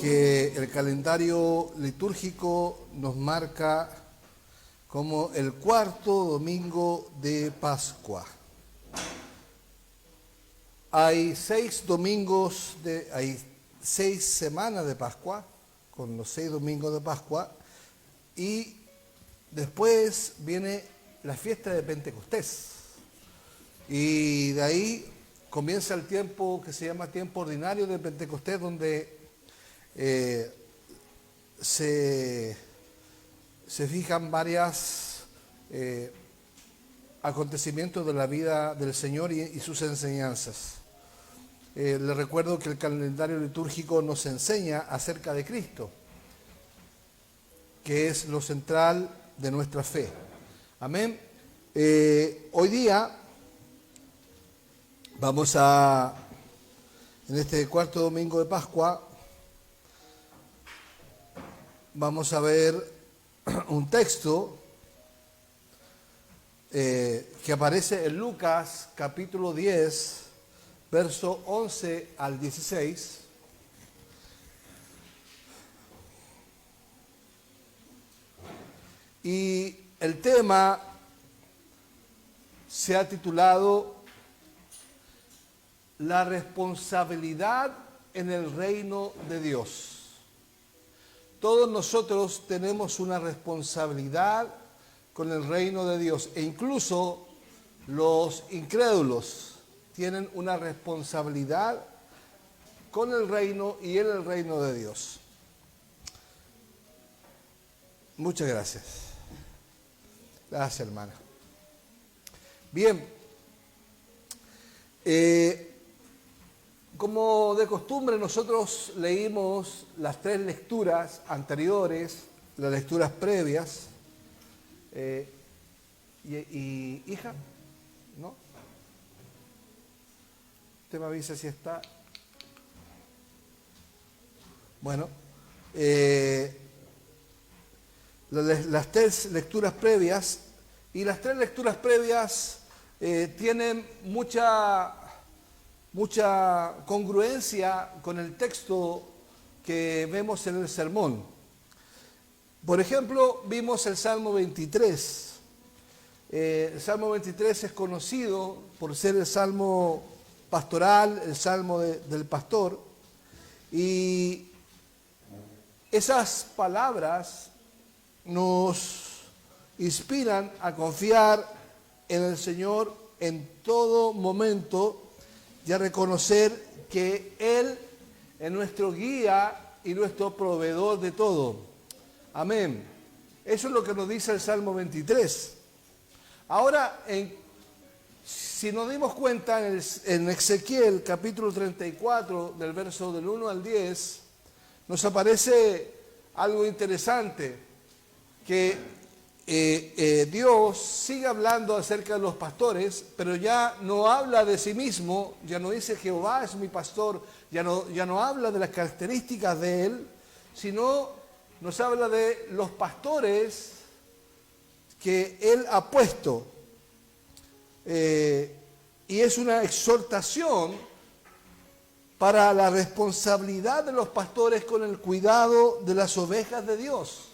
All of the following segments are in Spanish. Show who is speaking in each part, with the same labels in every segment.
Speaker 1: que el calendario litúrgico nos marca como el cuarto domingo de Pascua. Hay 6 semanas de Pascua, con los 6 domingos de Pascua, y después viene la fiesta de Pentecostés. Y de ahí comienza el tiempo que se llama tiempo ordinario de Pentecostés, donde se fijan varios acontecimientos de la vida del Señor y sus enseñanzas. Les recuerdo que el calendario litúrgico nos enseña acerca de Cristo, que es lo central de nuestra fe. Amén. Hoy día en este cuarto domingo de Pascua, vamos a ver un texto que aparece en Lucas capítulo 10, verso 11 al 16. Y el tema se ha titulado La responsabilidad en el reino de Dios. Todos nosotros tenemos una responsabilidad con el reino de Dios, e incluso los incrédulos tienen una responsabilidad con el reino y en el reino de Dios. Muchas gracias. Gracias, hermana. Bien. Como de costumbre, nosotros leímos las 3 lecturas anteriores, las lecturas previas. Hija, ¿no? Usted me avisa si está. Bueno, las 3 lecturas previas, y las 3 lecturas previas tienen mucha congruencia con el texto que vemos en el sermón. Por ejemplo, vimos el Salmo 23. El Salmo 23 es conocido por ser el salmo pastoral, el salmo del pastor, y esas palabras nos inspiran a confiar en el Señor en todo momento y a reconocer que Él es nuestro guía y nuestro proveedor de todo. Amén. Eso es lo que nos dice el Salmo 23. Ahora, si nos dimos cuenta, en Ezequiel capítulo 34, del verso del 1 al 10, nos aparece algo interesante, que Dios sigue hablando acerca de los pastores, pero ya no habla de sí mismo, ya no dice Jehová es mi pastor, ya no habla de las características de Él, sino nos habla de los pastores que Él ha puesto. Y es una exhortación para la responsabilidad de los pastores con el cuidado de las ovejas de Dios.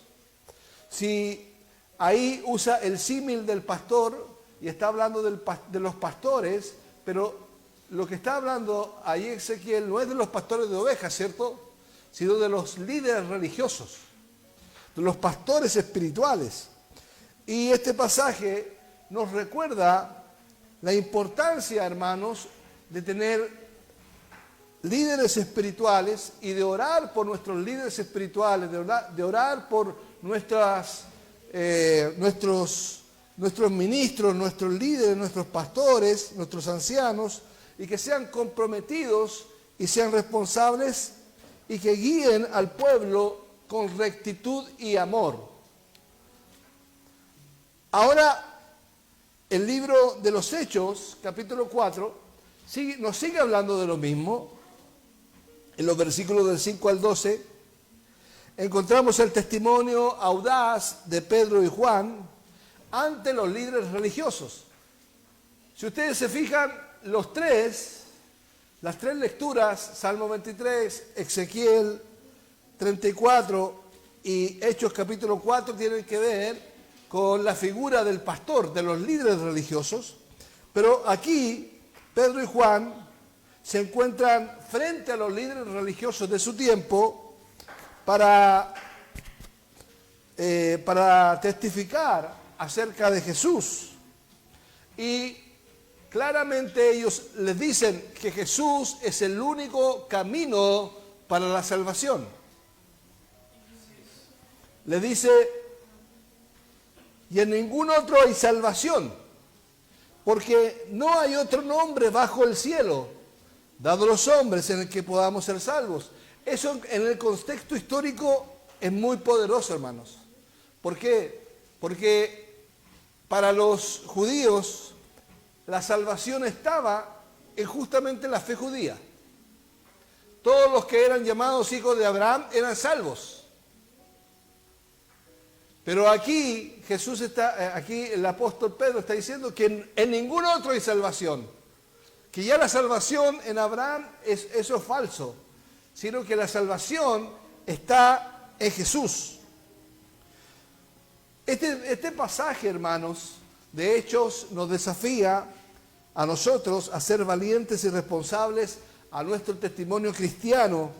Speaker 1: Si ahí usa el símil del pastor y está hablando de los pastores, pero lo que está hablando ahí Ezequiel no es de los pastores de ovejas, ¿cierto? Sino de los líderes religiosos, de los pastores espirituales. Y este pasaje nos recuerda la importancia, hermanos, de tener líderes espirituales y de orar por nuestros líderes espirituales, de orar por nuestros ministros, nuestros líderes, nuestros pastores, nuestros ancianos, y que sean comprometidos y sean responsables y que guíen al pueblo con rectitud y amor. Ahora, el libro de los Hechos, capítulo 4, nos sigue hablando de lo mismo. En los versículos del 5 al 12, encontramos el testimonio audaz de Pedro y Juan ante los líderes religiosos. Si ustedes se fijan, las tres lecturas, Salmo 23, Ezequiel 34 y Hechos capítulo 4 tienen que ver con la figura del pastor, de los líderes religiosos, pero aquí Pedro y Juan se encuentran frente a los líderes religiosos de su tiempo para testificar acerca de Jesús. Y claramente ellos les dicen que Jesús es el único camino para la salvación. Les dice, y en ningún otro hay salvación, porque no hay otro nombre bajo el cielo, dado a los hombres, en el que podamos ser salvos. Eso en el contexto histórico es muy poderoso, hermanos. ¿Por qué? Porque para los judíos la salvación estaba en justamente la fe judía. Todos los que eran llamados hijos de Abraham eran salvos. Pero aquí aquí el apóstol Pedro está diciendo que en ningún otro hay salvación. Que ya la salvación en Abraham eso es falso, sino que la salvación está en Jesús. Este pasaje, hermanos, de Hechos nos desafía a nosotros a ser valientes y responsables a nuestro testimonio cristiano,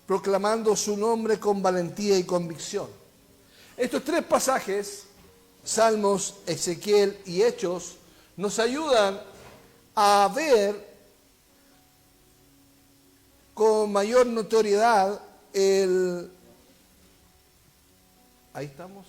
Speaker 1: proclamando su nombre con valentía y convicción. Estos tres pasajes, Salmos, Ezequiel y Hechos, nos ayudan a ver con mayor notoriedad Ahí estamos.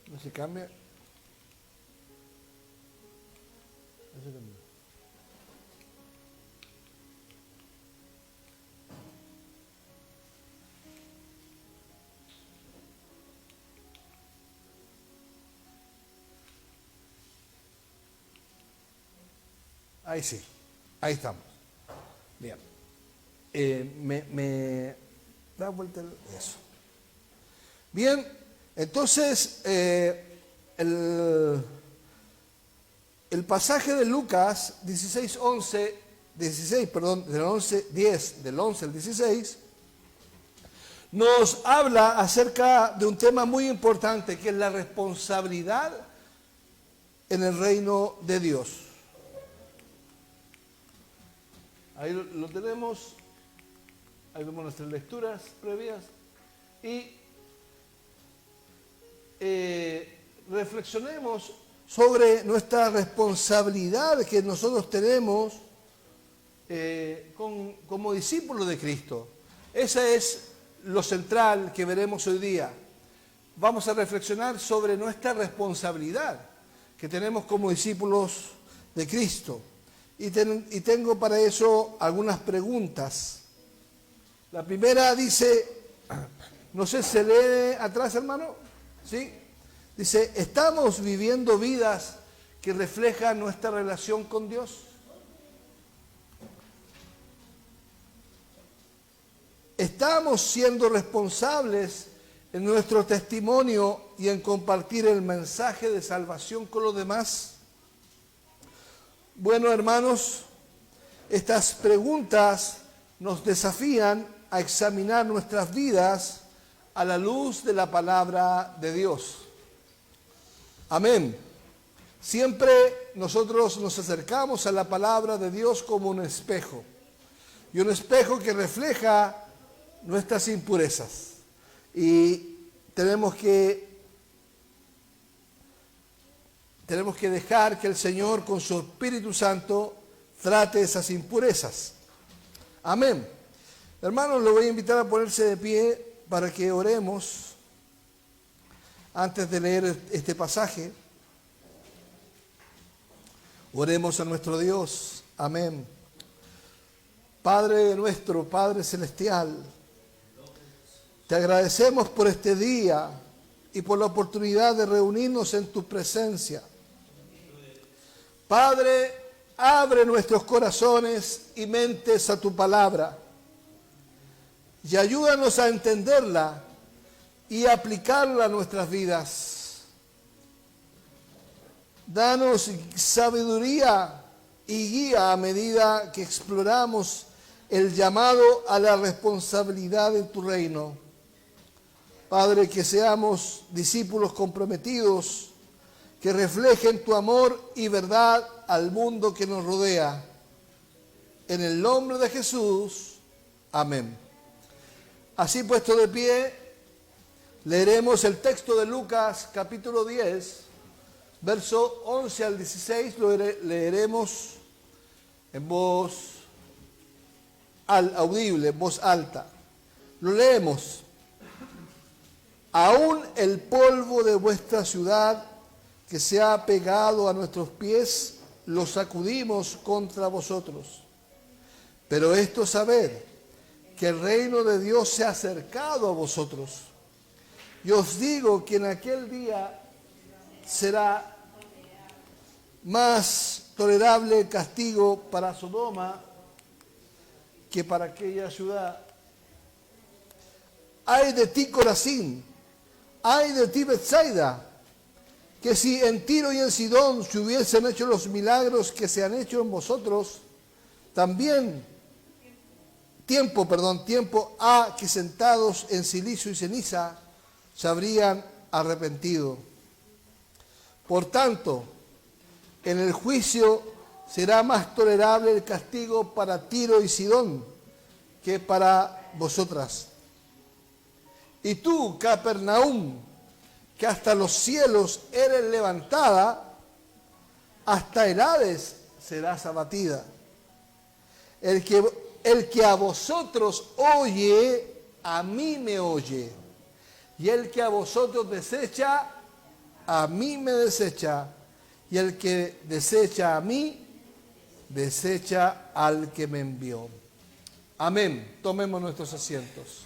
Speaker 1: No se cambia. No se cambia. Ahí sí, ahí estamos. Bien. Me da vuelta eso. Bien, entonces el pasaje de Lucas 16, del 10 al 16, nos habla acerca de un tema muy importante, que es la responsabilidad en el reino de Dios. Ahí lo tenemos, ahí vemos nuestras lecturas previas y reflexionemos sobre nuestra responsabilidad que nosotros tenemos como discípulos de Cristo. Esa es lo central que veremos hoy día. Vamos a reflexionar sobre nuestra responsabilidad que tenemos como discípulos de Cristo. Y tengo para eso algunas preguntas. La primera dice, no sé, ¿se lee atrás, hermano? ¿Sí? Dice, ¿estamos viviendo vidas que reflejan nuestra relación con Dios? ¿Estamos siendo responsables en nuestro testimonio y en compartir el mensaje de salvación con los demás? Bueno, hermanos, estas preguntas nos desafían a examinar nuestras vidas a la luz de la palabra de Dios. Amén. Siempre nosotros nos acercamos a la palabra de Dios como un espejo, y un espejo que refleja nuestras impurezas. Y tenemos que dejar que el Señor con su Espíritu Santo trate esas impurezas. Amén. Hermanos, le voy a invitar a ponerse de pie para que oremos antes de leer este pasaje. Oremos a nuestro Dios. Amén. Padre nuestro, Padre celestial, te agradecemos por este día y por la oportunidad de reunirnos en tu presencia Padre, abre nuestros corazones y mentes a tu palabra y ayúdanos a entenderla y aplicarla a nuestras vidas. Danos sabiduría y guía a medida que exploramos el llamado a la responsabilidad en tu reino. Padre, que seamos discípulos comprometidos, que reflejen tu amor y verdad al mundo que nos rodea. En el nombre de Jesús, amén. Así puesto de pie, leeremos el texto de Lucas capítulo 10, verso 11 al 16, lo leeremos en voz audible, en voz alta. Lo leemos. Aún el polvo de vuestra ciudad que se ha pegado a nuestros pies, lo sacudimos contra vosotros. Pero esto sabed, que el reino de Dios se ha acercado a vosotros. Y os digo que en aquel día será más tolerable el castigo para Sodoma que para aquella ciudad. Ay de ti, Corazín, ay de ti, Betsaida, que si en Tiro y en Sidón se hubiesen hecho los milagros que se han hecho en vosotros, también tiempo ha que sentados en silicio y ceniza se habrían arrepentido. Por tanto, en el juicio será más tolerable el castigo para Tiro y Sidón que para vosotras. Y tú, Capernaum, que hasta los cielos eres levantada, hasta el Hades serás abatida. El que a vosotros oye, a mí me oye. Y el que a vosotros desecha, a mí me desecha. Y el que desecha a mí, desecha al que me envió. Amén. Tomemos nuestros asientos.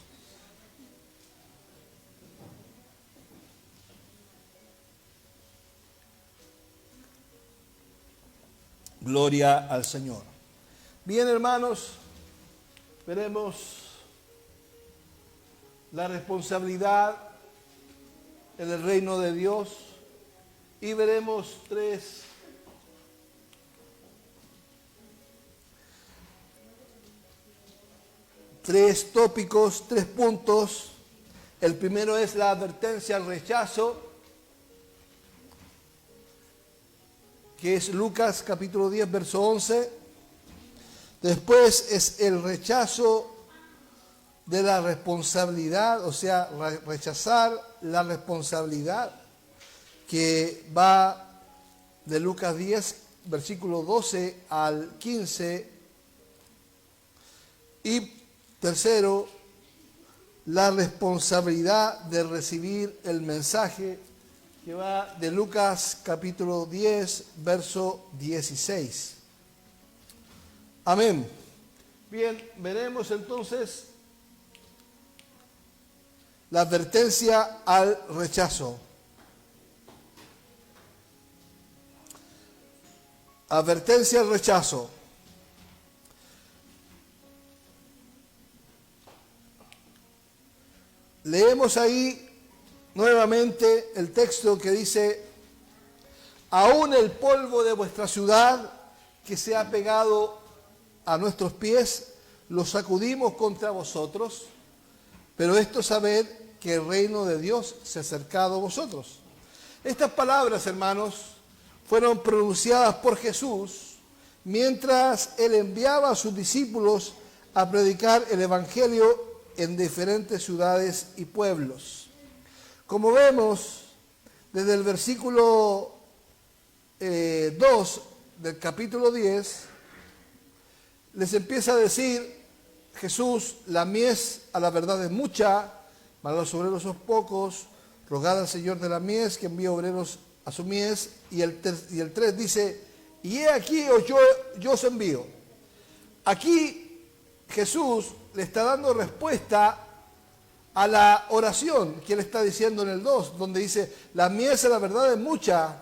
Speaker 1: Gloria al Señor. Bien, hermanos, veremos la responsabilidad en el reino de Dios y veremos tres tópicos, 3 puntos. El primero es la advertencia al rechazo, que es Lucas capítulo 10, verso 11. Después es el rechazo de la responsabilidad, o sea, rechazar la responsabilidad, que va de Lucas 10, versículo 12 al 15. Y tercero, la responsabilidad de recibir el mensaje, que va de Lucas capítulo 10, verso 16. Amén. Bien, veremos entonces la advertencia al rechazo. Advertencia al rechazo. Leemos ahí nuevamente el texto que dice: aún el polvo de vuestra ciudad que se ha pegado a nuestros pies, lo sacudimos contra vosotros, pero esto sabed que el reino de Dios se ha acercado a vosotros. Estas palabras, hermanos, fueron pronunciadas por Jesús mientras Él enviaba a sus discípulos a predicar el Evangelio en diferentes ciudades y pueblos. Como vemos, desde el versículo 2 del capítulo 10, les empieza a decir Jesús: la mies a la verdad es mucha, mas los obreros son pocos, rogad al Señor de la mies que envíe obreros a su mies. Y el 3 dice: y he aquí yo os envío. Aquí Jesús le está dando respuesta a la oración que él está diciendo en el 2, donde dice: la mies a la verdad es mucha,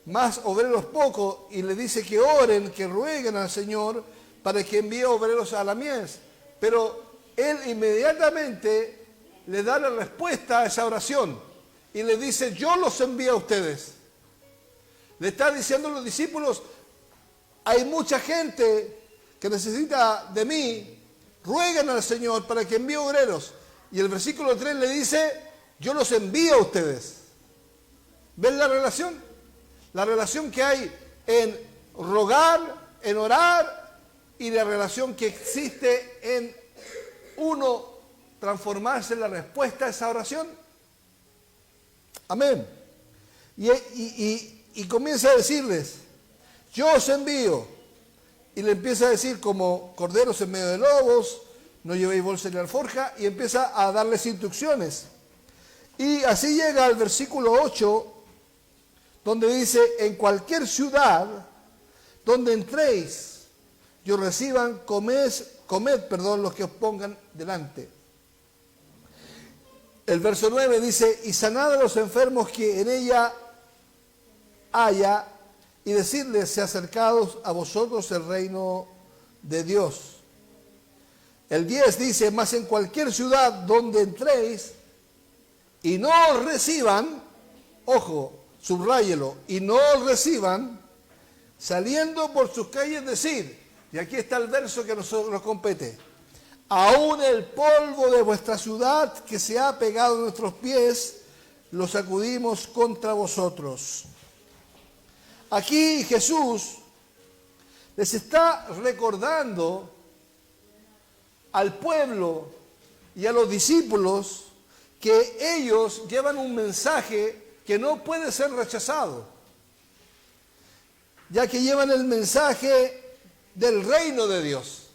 Speaker 1: más obreros pocos, y le dice que oren, que rueguen al Señor para que envíe obreros a la mies. Pero él inmediatamente le da la respuesta a esa oración y le dice: yo los envío a ustedes. Le está diciendo a los discípulos: hay mucha gente que necesita de mí, rueguen al Señor para que envíe obreros. Y el versículo 3 le dice: yo los envío a ustedes. ¿Ven la relación? La relación que hay en rogar, en orar, y la relación que existe en uno transformarse en la respuesta a esa oración. Amén. Y comienza a decirles: yo os envío. Y le empieza a decir: como corderos en medio de lobos, no llevéis bolsa ni alforja, y empieza a darles instrucciones. Y así llega al versículo 8, donde dice: en cualquier ciudad donde entréis y os reciban, comed los que os pongan delante. El verso 9 dice: y sanad a los enfermos que en ella haya, y decirles: se ha acercado a vosotros el reino de Dios. El 10 dice: mas en cualquier ciudad donde entréis y no os reciban, ojo, subráyelo, y no os reciban, saliendo por sus calles decid, y aquí está el verso que nos compete: aún el polvo de vuestra ciudad que se ha pegado a nuestros pies, lo sacudimos contra vosotros. Aquí Jesús les está recordando al pueblo y a los discípulos que ellos llevan un mensaje que no puede ser rechazado, ya que llevan el mensaje del reino de Dios.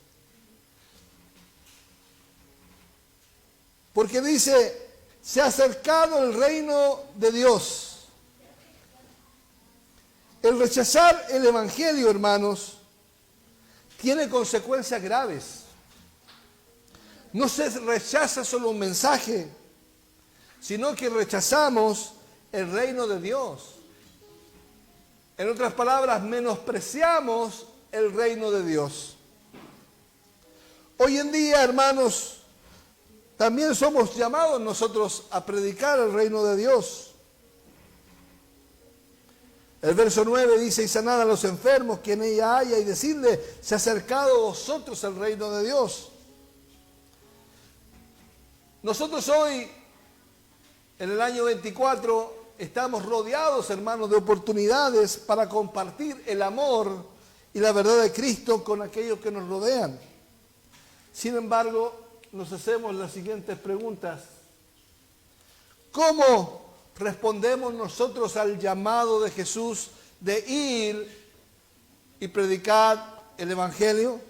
Speaker 1: Porque dice: se ha acercado el reino de Dios. El rechazar el evangelio, hermanos, tiene consecuencias graves. No se rechaza solo un mensaje, sino que rechazamos el reino de Dios. En otras palabras, menospreciamos el reino de Dios. Hoy en día, hermanos, también somos llamados nosotros a predicar el reino de Dios. El verso 9 dice: y sanad a los enfermos que en ella haya, y decirle: se ha acercado a vosotros el reino de Dios. Nosotros hoy, en el año 24, estamos rodeados, hermanos, de oportunidades para compartir el amor y la verdad de Cristo con aquellos que nos rodean. Sin embargo, nos hacemos las siguientes preguntas. ¿Cómo respondemos nosotros al llamado de Jesús de ir y predicar el evangelio?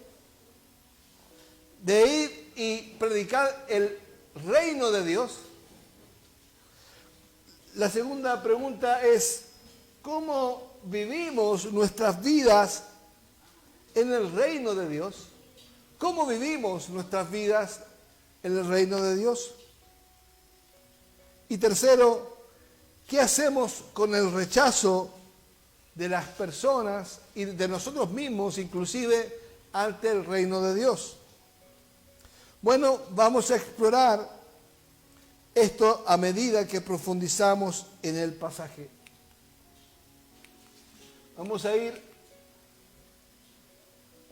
Speaker 1: De ir y predicar el reino de Dios. La segunda pregunta es: ¿cómo vivimos nuestras vidas en el reino de Dios? ¿Cómo vivimos nuestras vidas en el reino de Dios? Y tercero, ¿qué hacemos con el rechazo de las personas y de nosotros mismos, inclusive, ante el reino de Dios? Bueno, vamos a explorar esto a medida que profundizamos en el pasaje. Vamos a ir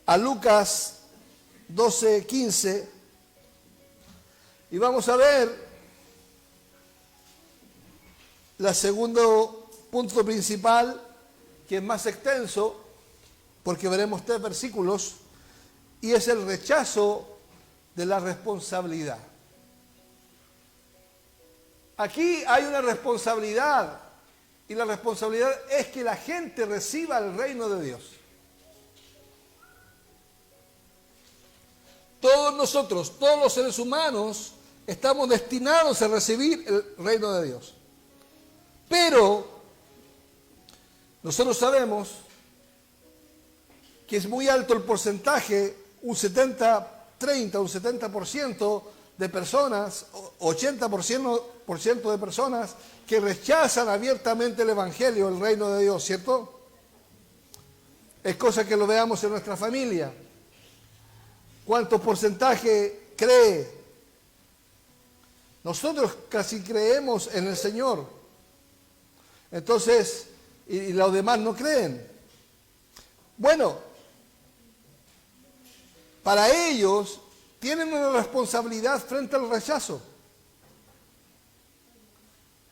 Speaker 1: a Lucas 12:15 y vamos a ver el segundo punto principal, que es más extenso, porque veremos 3 versículos, y es el rechazo de la responsabilidad. Aquí hay una responsabilidad, y la responsabilidad es que la gente reciba el reino de Dios. Todos nosotros, todos los seres humanos, estamos destinados a recibir el reino de Dios. Pero nosotros sabemos que es muy alto el porcentaje, un 70% de personas 80% de personas que rechazan abiertamente el Evangelio, el reino de Dios, ¿cierto? Es cosa que lo veamos en nuestra familia. ¿Cuánto porcentaje cree? Nosotros casi creemos en el Señor. Entonces, y los demás no creen. Bueno, para ellos tienen una responsabilidad frente al rechazo.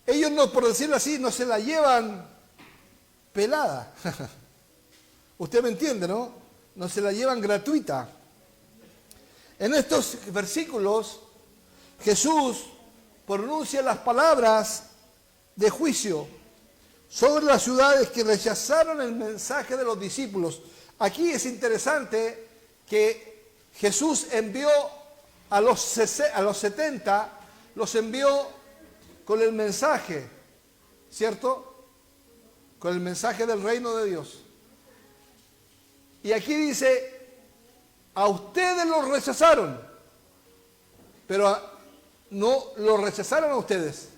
Speaker 1: Ellos no, por decirlo así, no se la llevan pelada. Usted me entiende, ¿no? No se la llevan gratuita. En estos versículos, Jesús pronuncia las palabras de juicio sobre las ciudades que rechazaron el mensaje de los discípulos. Aquí es interesante que Jesús envió a los 70, los envió con el mensaje, ¿cierto? Con el mensaje del reino de Dios. Y aquí dice, a ustedes los rechazaron, pero no los rechazaron a ustedes,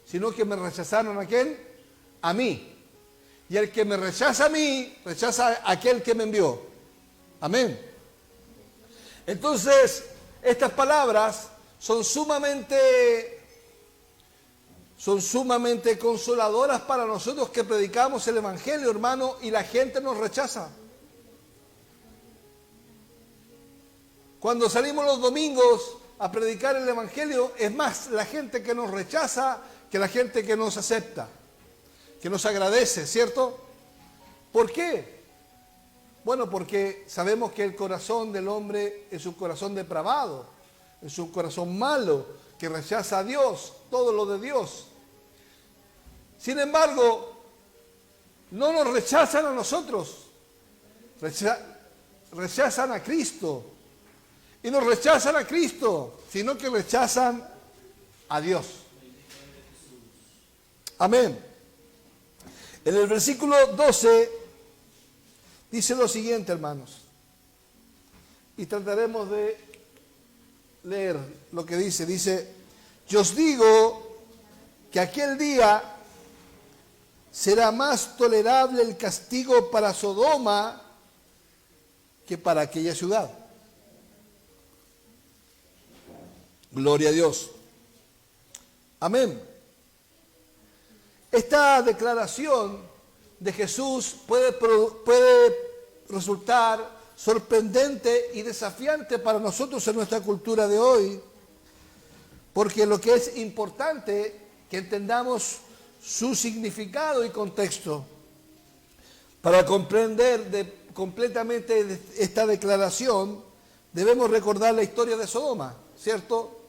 Speaker 1: sino que me rechazaron ¿a quién? A mí. Y el que me rechaza a mí, rechaza a aquel que me envió. Amén. Entonces, estas palabras son sumamente consoladoras para nosotros que predicamos el Evangelio, hermano, y la gente nos rechaza. Cuando salimos los domingos a predicar el Evangelio, es más la gente que nos rechaza que la gente que nos acepta, que nos agradece, ¿cierto? ¿Por qué? Bueno, porque sabemos que el corazón del hombre es un corazón depravado, es un corazón malo, que rechaza a Dios, todo lo de Dios. Sin embargo, no nos rechazan a nosotros, rechazan a Cristo. Y no rechazan a Cristo, sino que rechazan a Dios. Amén. En el versículo 12 dice lo siguiente, hermanos. Y trataremos de leer lo que dice. Dice, yo os digo que aquel día será más tolerable el castigo para Sodoma que para aquella ciudad. Gloria a Dios. Amén. Esta declaración de Jesús puede resultar sorprendente y desafiante para nosotros en nuestra cultura de hoy, porque lo que es importante que entendamos su significado y contexto. Para comprender completamente esta declaración, debemos recordar la historia de Sodoma, ¿cierto?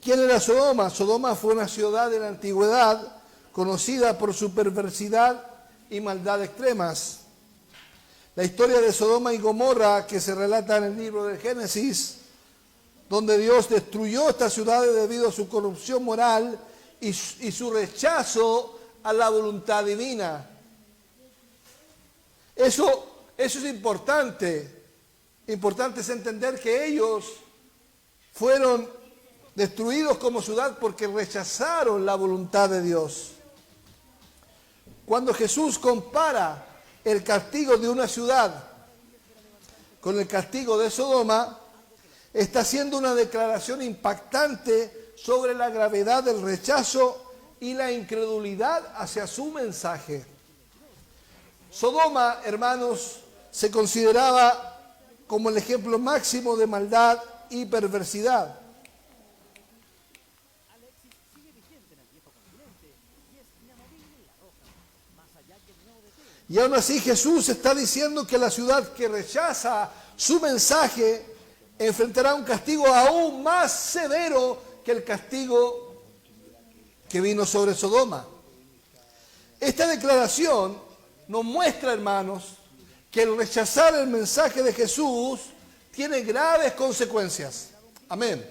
Speaker 1: ¿Quién era Sodoma? Sodoma fue una ciudad de la antigüedad conocida por su perversidad y maldad extremas. La historia de Sodoma y Gomorra, que se relata en el libro de Génesis, donde Dios destruyó estas ciudades debido a su corrupción moral y su rechazo a la voluntad divina. Eso es importante. Importante es entender que ellos fueron destruidos como ciudad porque rechazaron la voluntad de Dios. Cuando Jesús compara el castigo de una ciudad con el castigo de Sodoma, está haciendo una declaración impactante sobre la gravedad del rechazo y la incredulidad hacia su mensaje. Sodoma, hermanos, se consideraba como el ejemplo máximo de maldad y perversidad. Y aún así Jesús está diciendo que la ciudad que rechaza su mensaje enfrentará un castigo aún más severo que el castigo que vino sobre Sodoma. Esta declaración nos muestra, hermanos, que el rechazar el mensaje de Jesús tiene graves consecuencias. Amén.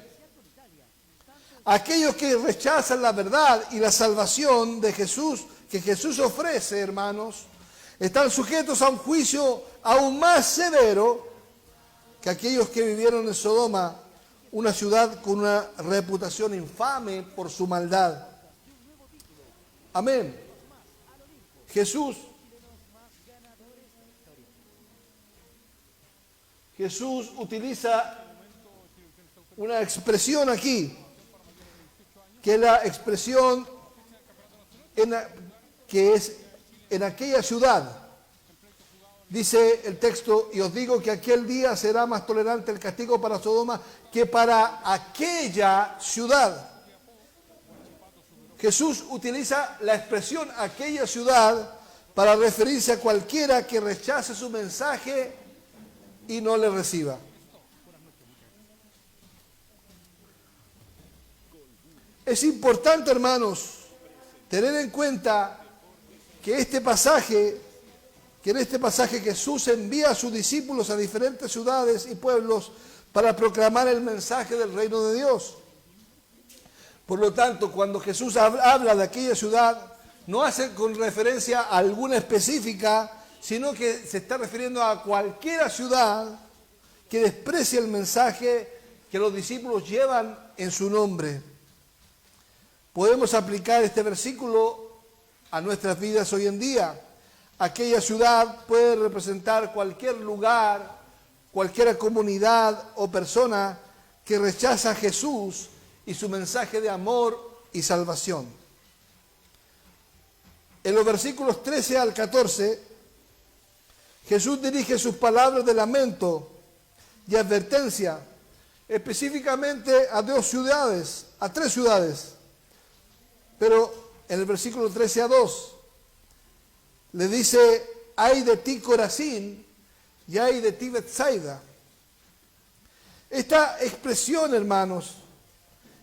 Speaker 1: Aquellos que rechazan la verdad y la salvación de Jesús, que Jesús ofrece, hermanos, están sujetos a un juicio aún más severo que aquellos que vivieron en Sodoma una ciudad con una reputación infame por su maldad. Amén. Jesús utiliza una expresión aquí, que es la expresión que es en aquella ciudad. Dice el texto, y os digo que aquel día será más tolerante el castigo para Sodoma que para aquella ciudad. Jesús utiliza la expresión aquella ciudad para referirse a cualquiera que rechace su mensaje y no le reciba. Es importante, hermanos, tener en cuenta que en este pasaje Jesús envía a sus discípulos a diferentes ciudades y pueblos para proclamar el mensaje del reino de Dios. Por lo tanto, cuando Jesús habla de aquella ciudad, no hace con referencia a alguna específica, sino que se está refiriendo a cualquier ciudad que desprecie el mensaje que los discípulos llevan en su nombre. Podemos aplicar este versículo a nuestras vidas hoy en día. Aquella ciudad puede representar cualquier lugar, cualquier comunidad o persona que rechaza a Jesús y su mensaje de amor y salvación. En los versículos 13 al 14, Jesús dirige sus palabras de lamento y advertencia específicamente a tres ciudades. Pero en el versículo 13 a 2 le dice: ay de ti Corazín y ay de ti Betsaida. Esta expresión, hermanos,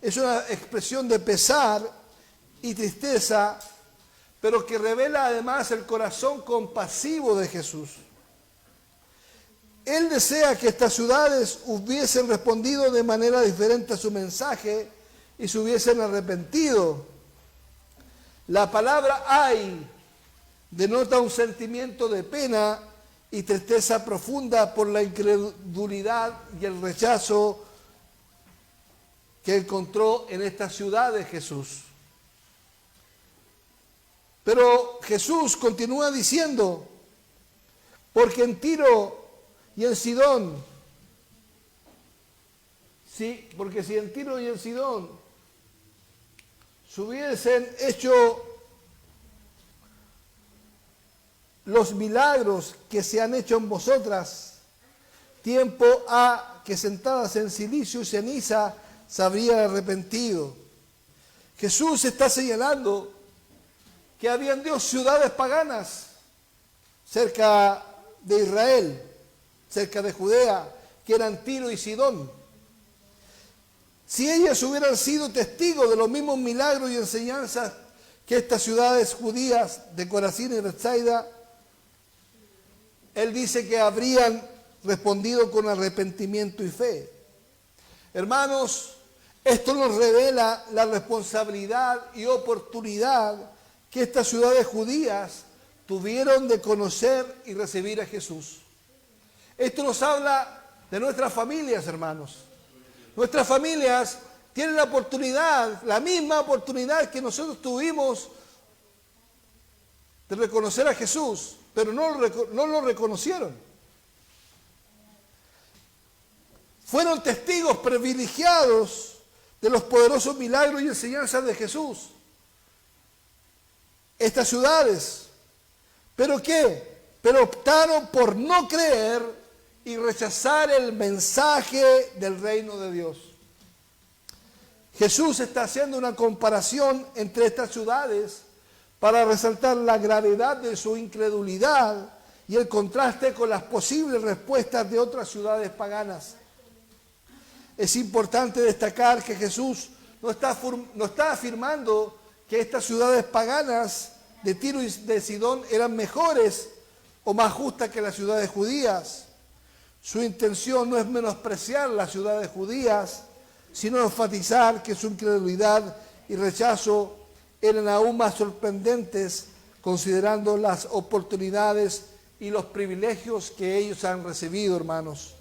Speaker 1: es una expresión de pesar y tristeza, pero que revela además el corazón compasivo de Jesús. Él desea que estas ciudades hubiesen respondido de manera diferente a su mensaje y se hubiesen arrepentido. La palabra ay denota un sentimiento de pena y tristeza profunda por la incredulidad y el rechazo que encontró en esta ciudad de Jesús. Pero Jesús continúa diciendo: porque en Tiro y en Sidón, porque si en Tiro y en Sidón se hubiesen hecho los milagros que se han hecho en vosotras, tiempo ha que sentadas en silicio y ceniza se habrían arrepentido. Jesús está señalando que habían dos ciudades paganas cerca de Israel, cerca de Judea, que eran Tiro y Sidón. Si ellas hubieran sido testigos de los mismos milagros y enseñanzas que estas ciudades judías de Corazín y Betsaida, él dice que habrían respondido con arrepentimiento y fe. Hermanos, esto nos revela la responsabilidad y oportunidad que estas ciudades judías tuvieron de conocer y recibir a Jesús. Esto nos habla de nuestras familias, hermanos. Nuestras familias tienen la oportunidad, la misma oportunidad que nosotros tuvimos de reconocer a Jesús, pero no lo reconocieron. Fueron testigos privilegiados de los poderosos milagros y enseñanzas de Jesús. Estas ciudades, ¿pero qué? Pero optaron por no creer y rechazar el mensaje del reino de Dios. Jesús está haciendo una comparación entre estas ciudades para resaltar la gravedad de su incredulidad y el contraste con las posibles respuestas de otras ciudades paganas. Es importante destacar que Jesús no está afirmando que estas ciudades paganas de Tiro y de Sidón eran mejores o más justas que las ciudades judías. Su intención no es menospreciar las ciudades judías, sino enfatizar que su incredulidad y rechazo eran aún más sorprendentes considerando las oportunidades y los privilegios que ellos han recibido, hermanos.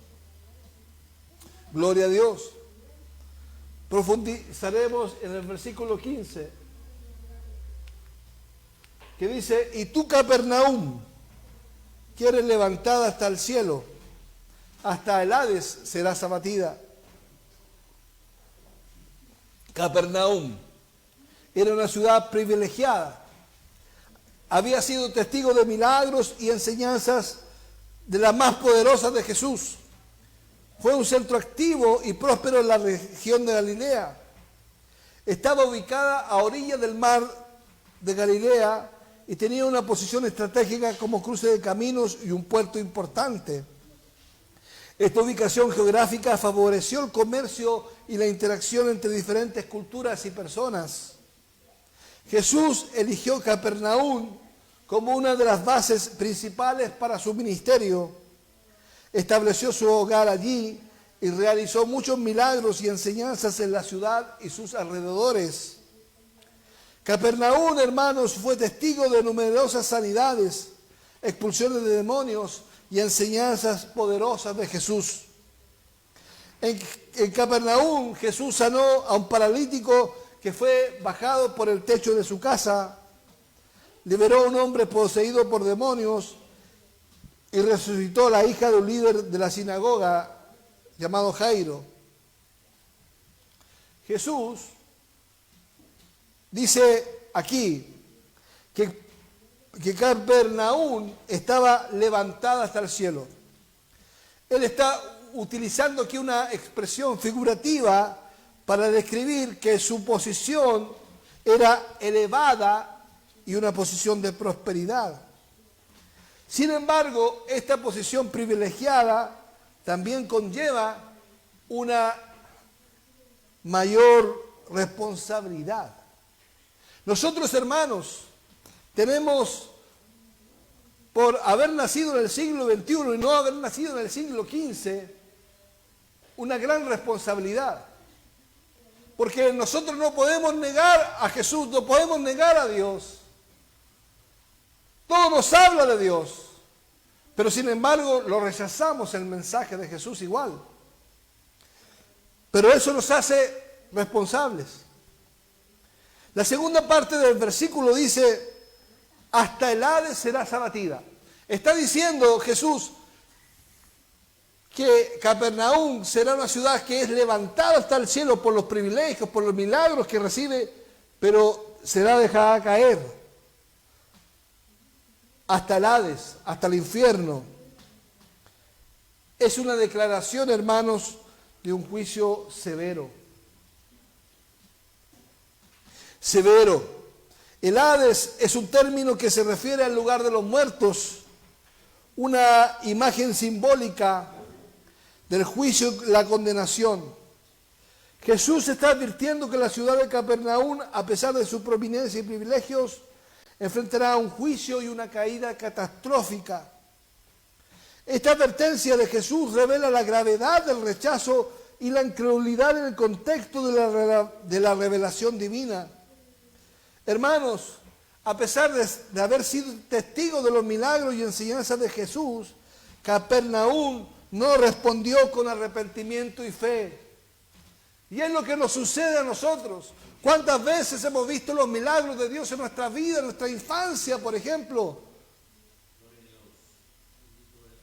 Speaker 1: Gloria a Dios. Profundizaremos en el versículo 15, que dice: y tú, Capernaum, que eres levantada hasta el cielo, hasta el Hades serás abatida. Capernaum era una ciudad privilegiada. Había sido testigo de milagros y enseñanzas de las más poderosas de Jesús. Fue un centro activo y próspero en la región de Galilea. Estaba ubicada a orillas del mar de Galilea y tenía una posición estratégica como cruce de caminos y un puerto importante. Esta ubicación geográfica favoreció el comercio y la interacción entre diferentes culturas y personas. Jesús eligió Capernaum como una de las bases principales para su ministerio. Estableció su hogar allí y realizó muchos milagros y enseñanzas en la ciudad y sus alrededores. Capernaum, hermanos, fue testigo de numerosas sanidades, expulsiones de demonios y enseñanzas poderosas de Jesús. En Capernaum, Jesús sanó a un paralítico que fue bajado por el techo de su casa, liberó a un hombre poseído por demonios y resucitó a la hija de un líder de la sinagoga llamado Jairo. Jesús dice aquí que Capernaum estaba levantada hasta el cielo. Él está utilizando aquí una expresión figurativa para describir que su posición era elevada y una posición de prosperidad. Sin embargo, esta posición privilegiada también conlleva una mayor responsabilidad. Nosotros, hermanos, tenemos, por haber nacido en el siglo XXI y no haber nacido en el siglo XV, una gran responsabilidad. Porque nosotros no podemos negar a Jesús, no podemos negar a Dios. Todo nos habla de Dios, pero sin embargo lo rechazamos el mensaje de Jesús igual. Pero eso nos hace responsables. La segunda parte del versículo dice: hasta el Hades serás abatida. Está diciendo Jesús que Capernaum será una ciudad que es levantada hasta el cielo por los privilegios, por los milagros que recibe, pero será dejada caer hasta el Hades, hasta el infierno. Es una declaración, hermanos, de un juicio severo. Severo. El Hades es un término que se refiere al lugar de los muertos, una imagen simbólica del juicio y la condenación. Jesús está advirtiendo que la ciudad de Capernaum, a pesar de su prominencia y privilegios, enfrentará un juicio y una caída catastrófica. Esta advertencia de Jesús revela la gravedad del rechazo y la incredulidad en el contexto de la revelación divina. Hermanos, a pesar de haber sido testigos de los milagros y enseñanzas de Jesús, Capernaum no respondió con arrepentimiento y fe. Y es lo que nos sucede a nosotros. ¿Cuántas veces hemos visto los milagros de Dios en nuestra vida, en nuestra infancia, por ejemplo?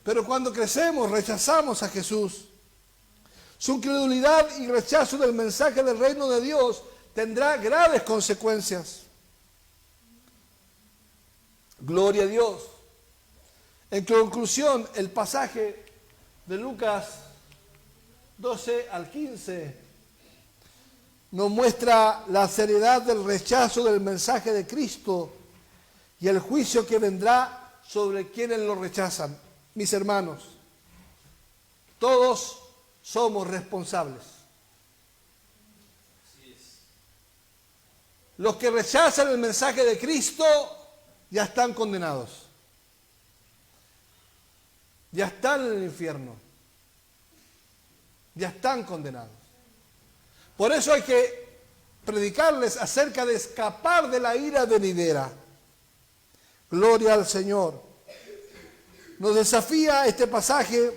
Speaker 1: Pero cuando crecemos, rechazamos a Jesús. Su incredulidad y rechazo del mensaje del reino de Dios tendrá graves consecuencias. Gloria a Dios. En conclusión, el pasaje de Lucas 12 al 15 nos muestra la seriedad del rechazo del mensaje de Cristo y el juicio que vendrá sobre quienes lo rechazan. Mis hermanos, todos somos responsables. Los que rechazan el mensaje de Cristo ya están condenados. Ya están en el infierno. Ya están condenados. Por eso hay que predicarles acerca de escapar de la ira venidera. Gloria al Señor. Nos desafía este pasaje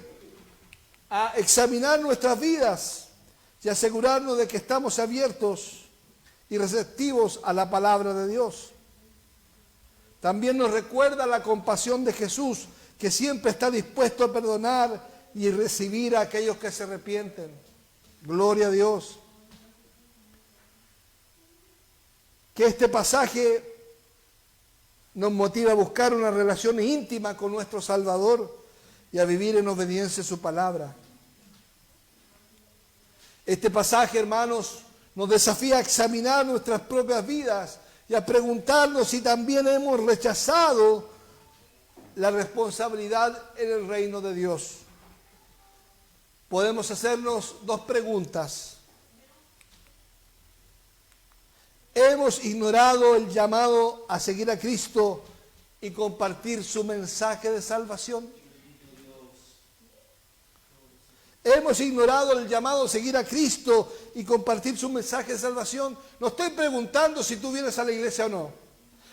Speaker 1: a examinar nuestras vidas y asegurarnos de que estamos abiertos y receptivos a la palabra de Dios. También nos recuerda la compasión de Jesús, que siempre está dispuesto a perdonar y recibir a aquellos que se arrepienten. Gloria a Dios. Que este pasaje nos motiva a buscar una relación íntima con nuestro Salvador y a vivir en obediencia a su palabra. Este pasaje, hermanos, nos desafía a examinar nuestras propias vidas y a preguntarnos si también hemos rechazado la responsabilidad en el reino de Dios. Podemos hacernos dos preguntas. ¿Hemos ignorado el llamado a seguir a Cristo y compartir su mensaje de salvación? ¿Hemos ignorado el llamado a seguir a Cristo y compartir su mensaje de salvación? No estoy preguntando si tú vienes a la iglesia o no.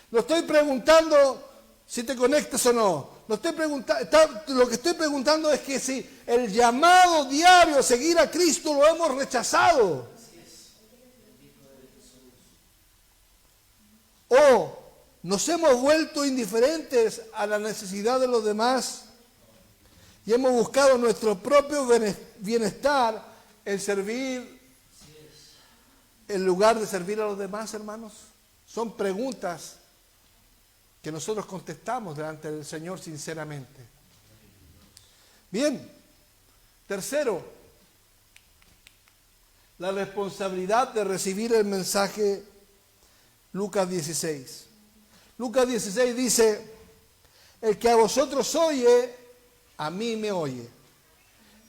Speaker 1: No estoy preguntando si te conectas o no. Lo que estoy preguntando es que si el llamado diario a seguir a Cristo lo hemos rechazado. O nos hemos vuelto indiferentes a la necesidad de los demás y hemos buscado nuestro propio bienestar en servir, en lugar de servir a los demás, hermanos. Son preguntas que nosotros contestamos delante del Señor sinceramente. Bien, tercero, la responsabilidad de recibir el mensaje. Lucas 16. Lucas 16 dice: el que a vosotros oye, a mí me oye.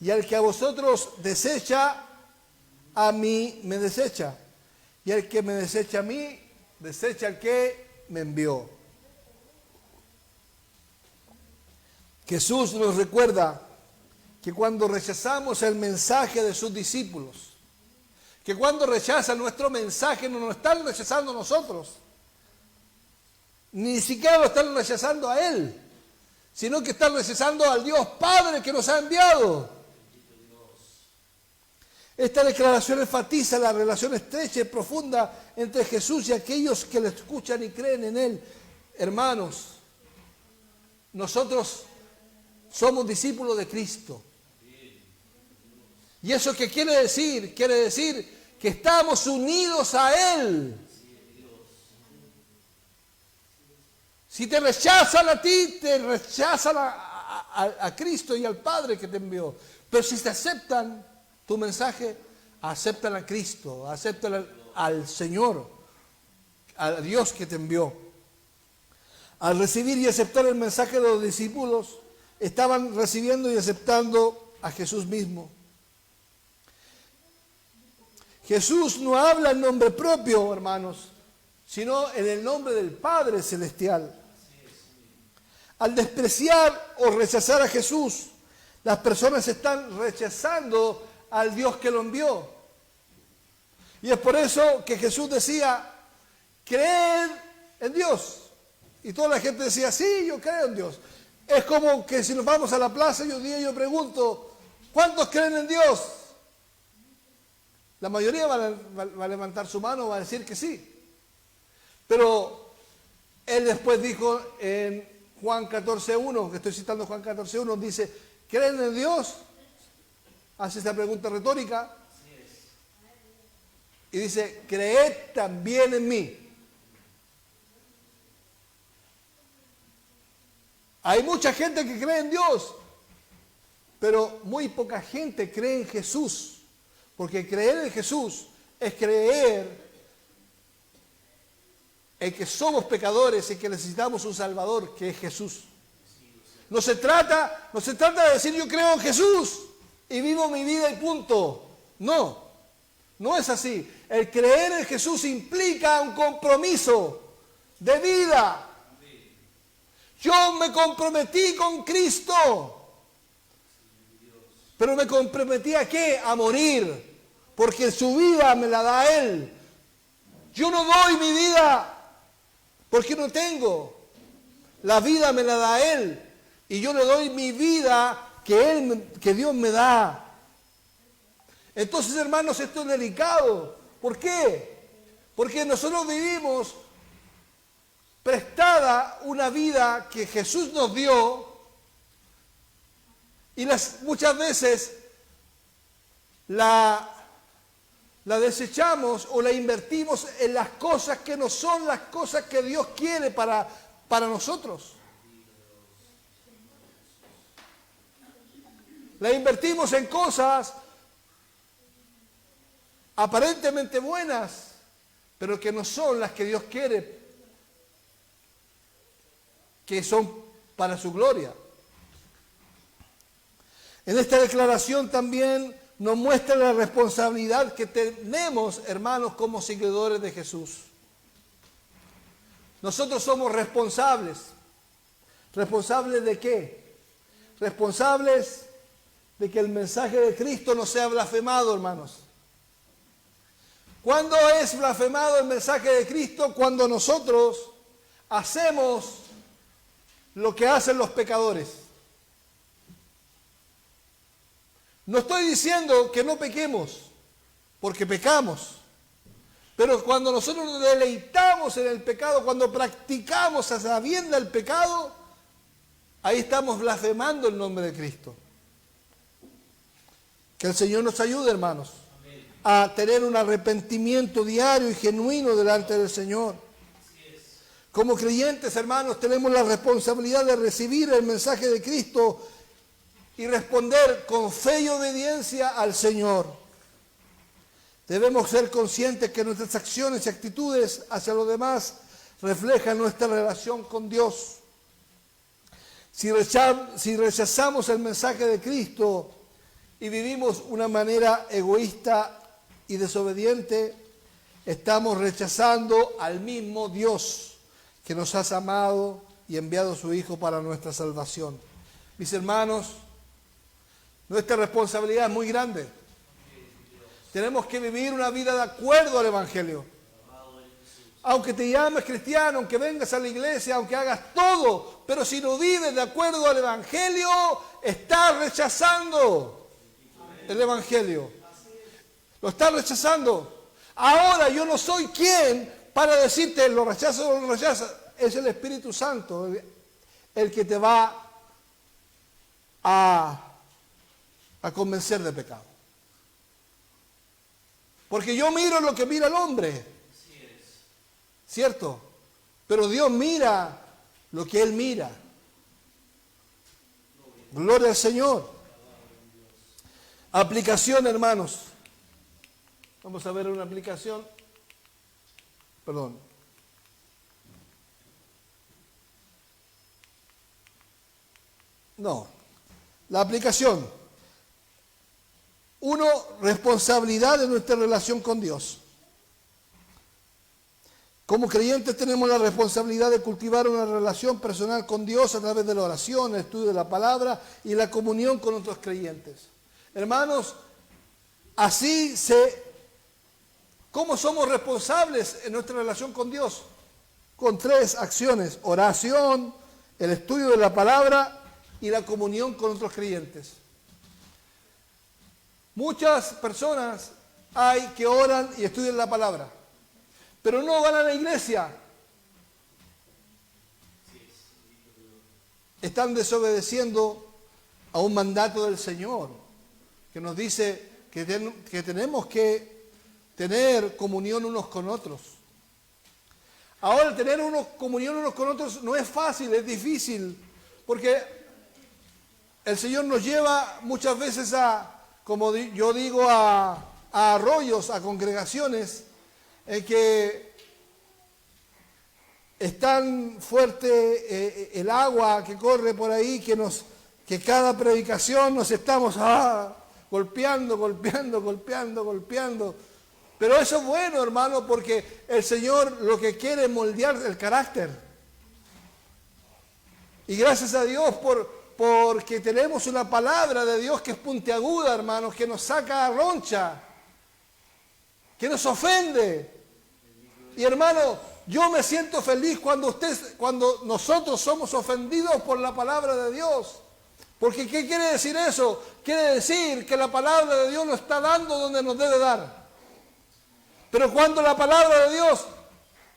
Speaker 1: Y el que a vosotros desecha, a mí me desecha. Y el que me desecha a mí, desecha al que me envió. Jesús nos recuerda que cuando rechazamos el mensaje de sus discípulos, que cuando rechazan nuestro mensaje no nos están rechazando a nosotros, ni siquiera lo están rechazando a Él, sino que están rechazando al Dios Padre que nos ha enviado. Esta declaración enfatiza la relación estrecha y profunda entre Jesús y aquellos que le escuchan y creen en Él. Hermanos, nosotros somos discípulos de Cristo. ¿Y eso qué quiere decir? Quiere decir que estamos unidos a Él. Si te rechazan a ti, te rechazan a Cristo y al Padre que te envió. Pero si te aceptan tu mensaje, aceptan a Cristo, aceptan al Señor, a Dios que te envió. Al recibir y aceptar el mensaje de los discípulos, estaban recibiendo y aceptando a Jesús mismo. Jesús no habla en nombre propio, hermanos, sino en el nombre del Padre Celestial. Al despreciar o rechazar a Jesús, las personas están rechazando al Dios que lo envió. Y es por eso que Jesús decía: creed en Dios. Y toda la gente decía: sí, yo creo en Dios. Es como que si nos vamos a la plaza y un día yo pregunto: ¿cuántos creen en Dios? La mayoría va a levantar su mano, va a decir que sí. Pero Él después dijo en Juan 14:1, que estoy citando Juan 14:1, dice: ¿creen en Dios? Hace esta pregunta retórica. Y dice: creed también en mí. Hay mucha gente que cree en Dios, pero muy poca gente cree en Jesús. Porque creer en Jesús es creer en que somos pecadores y que necesitamos un Salvador, que es Jesús. No se trata de decir: yo creo en Jesús y vivo mi vida y punto. No, no es así. El creer en Jesús implica un compromiso de vida. Yo me comprometí con Cristo. Pero me comprometí ¿a qué? A morir, porque su vida me la da Él. Yo no doy mi vida porque no tengo. La vida me la da Él y yo le doy mi vida que Dios me da. Entonces, hermanos, esto es delicado. ¿Por qué? Porque nosotros vivimos prestada una vida que Jesús nos dio y muchas veces la desechamos o la invertimos en las cosas que no son las cosas que Dios quiere para nosotros. La invertimos en cosas aparentemente buenas, pero que no son las que Dios quiere, que son para su gloria. En esta declaración también nos muestra la responsabilidad que tenemos, hermanos, como seguidores de Jesús. Nosotros somos responsables. ¿Responsables de qué? Responsables de que el mensaje de Cristo no sea blasfemado, hermanos. ¿Cuándo es blasfemado el mensaje de Cristo? Cuando nosotros hacemos lo que hacen los pecadores. No estoy diciendo que no pequemos, porque pecamos. Pero cuando nosotros nos deleitamos en el pecado, cuando practicamos a sabiendas el pecado, ahí estamos blasfemando el nombre de Cristo. Que el Señor nos ayude, hermanos, a tener un arrepentimiento diario y genuino delante del Señor. Como creyentes, hermanos, tenemos la responsabilidad de recibir el mensaje de Cristo y responder con fe y obediencia al Señor. Debemos ser conscientes que nuestras acciones y actitudes hacia los demás reflejan nuestra relación con Dios. Si rechazamos el mensaje de Cristo y vivimos una manera egoísta y desobediente, estamos rechazando al mismo Dios que nos ha amado y enviado a su Hijo para nuestra salvación. Mis hermanos, nuestra responsabilidad es muy grande. Tenemos que vivir una vida de acuerdo al Evangelio. Aunque te llames cristiano, aunque vengas a la iglesia, aunque hagas todo, pero si no vives de acuerdo al Evangelio, estás rechazando el Evangelio. Lo estás rechazando. Ahora yo no soy quien para decirte lo rechazas o no lo rechazas. Es el Espíritu Santo el que te va a convencer de pecado. Porque yo miro lo que mira el hombre, ¿cierto? Pero Dios mira lo que Él mira. Gloria al Señor. Aplicación, hermanos. Vamos a ver una aplicación. Perdón. No. La aplicación. 1, responsabilidad de nuestra relación con Dios. Como creyentes tenemos la responsabilidad de cultivar una relación personal con Dios a través de la oración, el estudio de la palabra y la comunión con otros creyentes. Hermanos, ¿cómo somos responsables en nuestra relación con Dios? Con 3 acciones: oración, el estudio de la palabra y la comunión con otros creyentes. Muchas personas hay que oran y estudian la palabra, pero no van a la iglesia. Están desobedeciendo a un mandato del Señor que nos dice que tenemos que tener comunión unos con otros. Ahora, tener comunión unos con otros no es fácil, es difícil, porque el Señor nos lleva muchas veces como yo digo, a arroyos, a congregaciones en que es tan fuerte el agua que corre por ahí que cada predicación nos estamos golpeando. Pero eso es bueno, hermano, porque el Señor lo que quiere es moldear el carácter. Y gracias a Dios porque tenemos una palabra de Dios que es puntiaguda, hermanos, que nos saca roncha, que nos ofende. Y hermano, yo me siento feliz cuando nosotros somos ofendidos por la palabra de Dios, Porque ¿qué quiere decir eso? Quiere decir que la palabra de Dios nos está dando donde nos debe dar. Pero cuando la palabra de Dios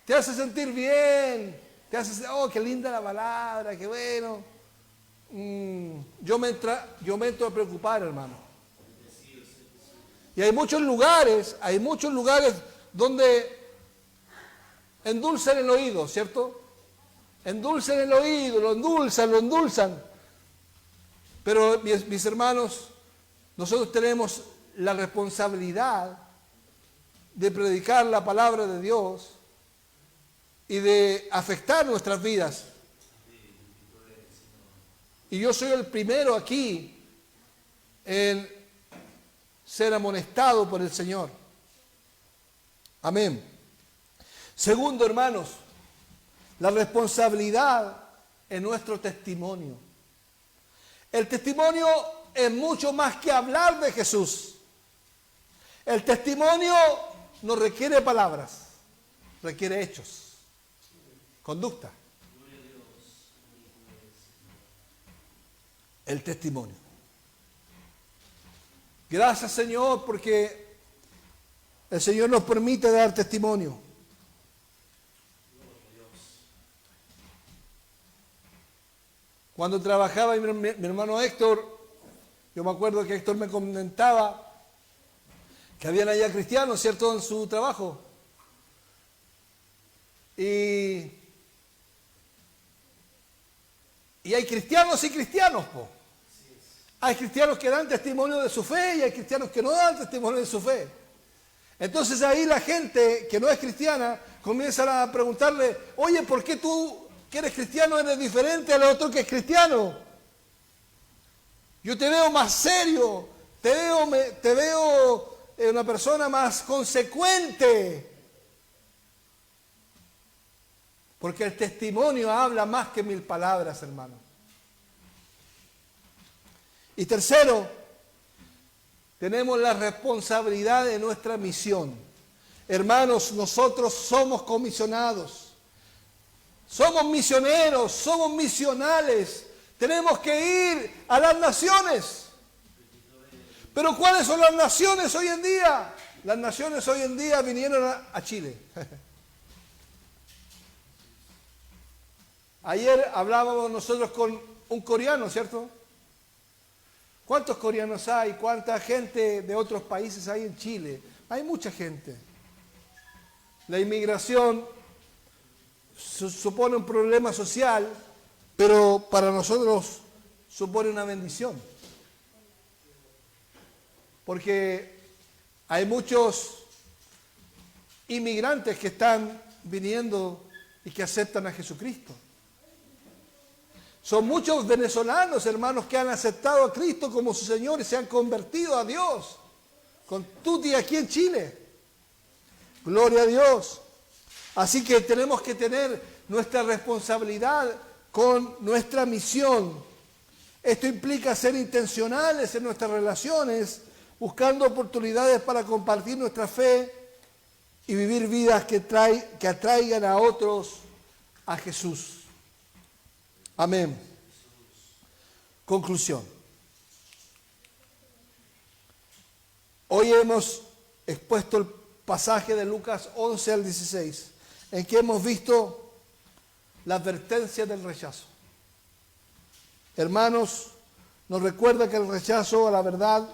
Speaker 1: te hace sentir bien, te hace, oh, qué linda la palabra, qué bueno. Yo me entro a preocupar, hermano. Y hay muchos lugares donde endulzan el oído, ¿cierto? Endulzan el oído, lo endulzan. Pero mis hermanos, nosotros tenemos la responsabilidad de predicar la palabra de Dios y de afectar nuestras vidas. Y yo soy el primero aquí en ser amonestado por el Señor. Amén. Segundo, hermanos, la responsabilidad en nuestro testimonio. El testimonio es mucho más que hablar de Jesús. El testimonio no requiere palabras, requiere hechos, conducta. El testimonio. Gracias, Señor, porque el Señor nos permite dar testimonio. Cuando trabajaba mi hermano Héctor, yo me acuerdo que Héctor me comentaba que habían allá cristianos, ¿cierto?, en su trabajo. Y hay cristianos y cristianos, po. Hay cristianos que dan testimonio de su fe y hay cristianos que no dan testimonio de su fe. Entonces ahí la gente que no es cristiana comienza a preguntarle, oye, ¿por qué tú que eres cristiano eres diferente al otro que es cristiano? Yo te veo más serio, te veo una persona más consecuente. Porque el testimonio habla más que 1000 palabras, hermano. Y tercero, tenemos la responsabilidad de nuestra misión. Hermanos, nosotros somos comisionados. Somos misioneros, somos misionales. Tenemos que ir a las naciones. Pero ¿cuáles son las naciones hoy en día? Las naciones hoy en día vinieron a Chile. Ayer hablábamos nosotros con un coreano, ¿cierto? ¿Cuántos coreanos hay? ¿Cuánta gente de otros países hay en Chile? Hay mucha gente. La inmigración supone un problema social, pero para nosotros supone una bendición. Porque hay muchos inmigrantes que están viniendo y que aceptan a Jesucristo. Son muchos venezolanos, hermanos, que han aceptado a Cristo como su Señor y se han convertido a Dios. Con tutti aquí en Chile. Gloria a Dios. Así que tenemos que tener nuestra responsabilidad con nuestra misión. Esto implica ser intencionales en nuestras relaciones, buscando oportunidades para compartir nuestra fe y vivir vidas que atraigan a otros a Jesús. Amén. Conclusión. Hoy hemos expuesto el pasaje de Lucas 11 al 16, en que hemos visto la advertencia del rechazo. Hermanos, nos recuerda que el rechazo a la verdad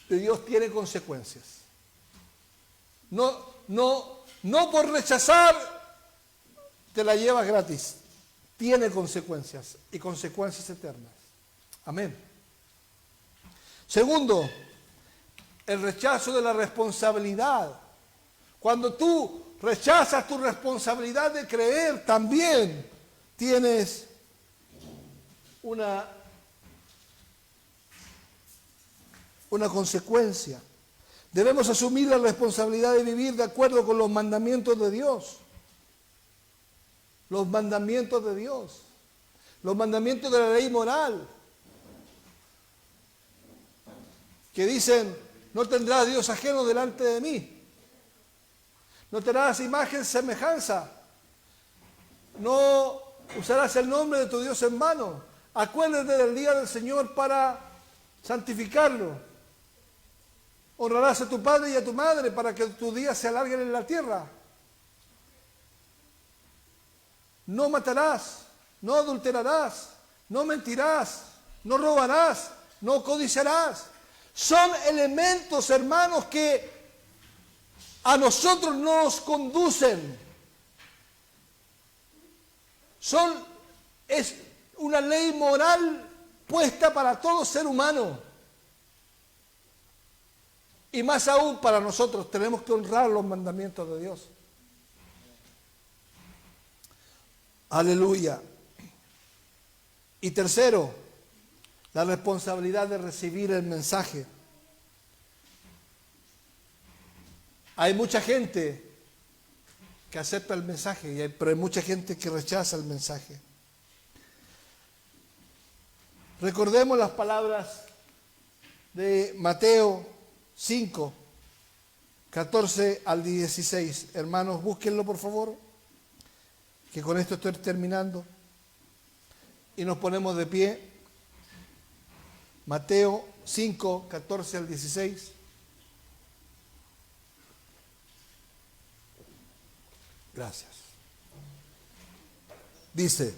Speaker 1: de Dios tiene consecuencias. No por rechazar te la llevas gratis. Tiene consecuencias y consecuencias eternas. Amén. Segundo, el rechazo de la responsabilidad. Cuando tú rechazas tu responsabilidad de creer, también tienes una consecuencia. Debemos asumir la responsabilidad de vivir de acuerdo con los mandamientos de Dios. Los mandamientos de Dios. Los mandamientos de la ley moral. Que dicen, no tendrás Dios ajeno delante de mí. No tendrás imagen semejanza. No usarás el nombre de tu Dios en vano. Acuérdate del día del Señor para santificarlo. Honrarás a tu padre y a tu madre para que tus días se alarguen en la tierra. No matarás, no adulterarás, no mentirás, no robarás, no codiciarás. Son elementos, hermanos, que a nosotros nos conducen. Es una ley moral puesta para todo ser humano. Y más aún para nosotros, tenemos que honrar los mandamientos de Dios. Aleluya. Y tercero, la responsabilidad de recibir el mensaje. Hay mucha gente que acepta el mensaje, pero hay mucha gente que rechaza el mensaje. Recordemos las palabras de Mateo 5, 14 al 16. Hermanos, búsquenlo por favor, que con esto estoy terminando. Y nos ponemos de pie. Mateo 5, 14 al 16. Gracias. Dice,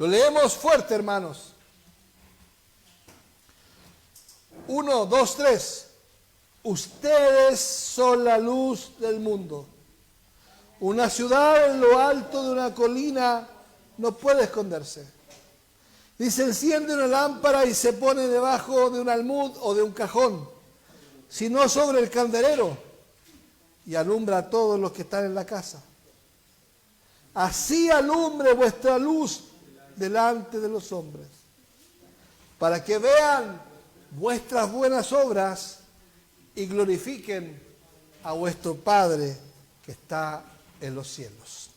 Speaker 1: lo leemos fuerte, hermanos. 1, 2, 3. Ustedes son la luz del mundo. Una ciudad en lo alto de una colina no puede esconderse. Ni se enciende una lámpara y se pone debajo de un almud o de un cajón, sino sobre el candelero, y alumbra a todos los que están en la casa. Así alumbre vuestra luz delante de los hombres, para que vean vuestras buenas obras y glorifiquen a vuestro Padre que está en los cielos.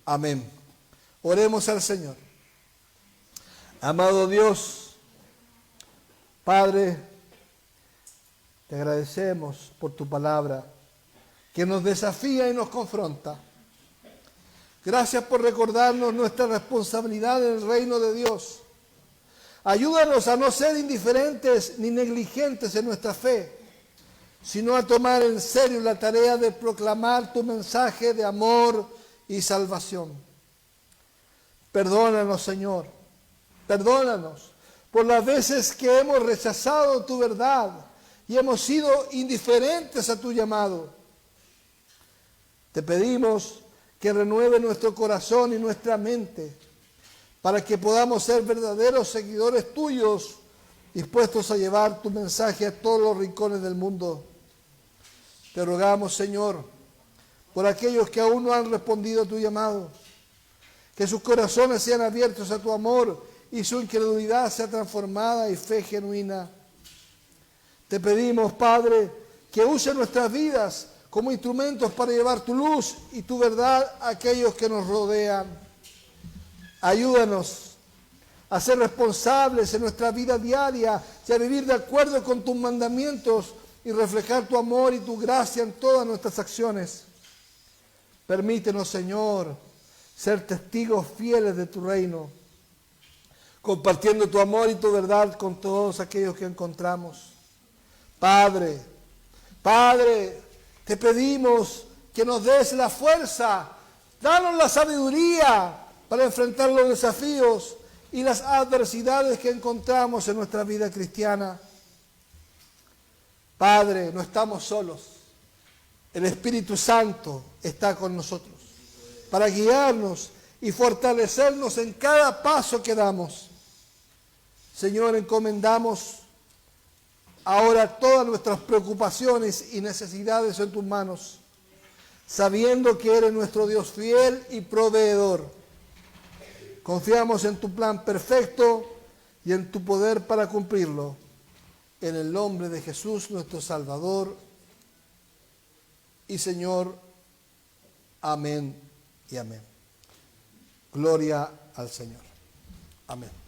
Speaker 1: Amén. Oremos al Señor. Amado Dios, Padre, te agradecemos por tu palabra que nos desafía y nos confronta. Gracias por recordarnos nuestra responsabilidad en el reino de Dios. Ayúdanos a no ser indiferentes ni negligentes en nuestra fe, sino a tomar en serio la tarea de proclamar tu mensaje de amor y salvación. Perdónanos, Señor, perdónanos por las veces que hemos rechazado tu verdad y hemos sido indiferentes a tu llamado. Te pedimos que renueve nuestro corazón y nuestra mente para que podamos ser verdaderos seguidores tuyos, dispuestos a llevar tu mensaje a todos los rincones del mundo. Te rogamos, Señor, por aquellos que aún no han respondido a tu llamado, que sus corazones sean abiertos a tu amor y su incredulidad sea transformada en fe genuina. Te pedimos, Padre, que use nuestras vidas como instrumentos para llevar tu luz y tu verdad a aquellos que nos rodean. Ayúdanos a ser responsables en nuestra vida diaria y a vivir de acuerdo con tus mandamientos y reflejar tu amor y tu gracia en todas nuestras acciones. Permítenos, Señor, ser testigos fieles de tu reino, compartiendo tu amor y tu verdad con todos aquellos que encontramos. Padre, te pedimos que nos des la fuerza, danos la sabiduría para enfrentar los desafíos y las adversidades que encontramos en nuestra vida cristiana. Padre, no estamos solos. El Espíritu Santo está con nosotros para guiarnos y fortalecernos en cada paso que damos. Señor, encomendamos ahora todas nuestras preocupaciones y necesidades en tus manos, sabiendo que eres nuestro Dios fiel y proveedor. Confiamos en tu plan perfecto y en tu poder para cumplirlo. En el nombre de Jesús, nuestro Salvador y Señor. Amén y amén. Gloria al Señor. Amén.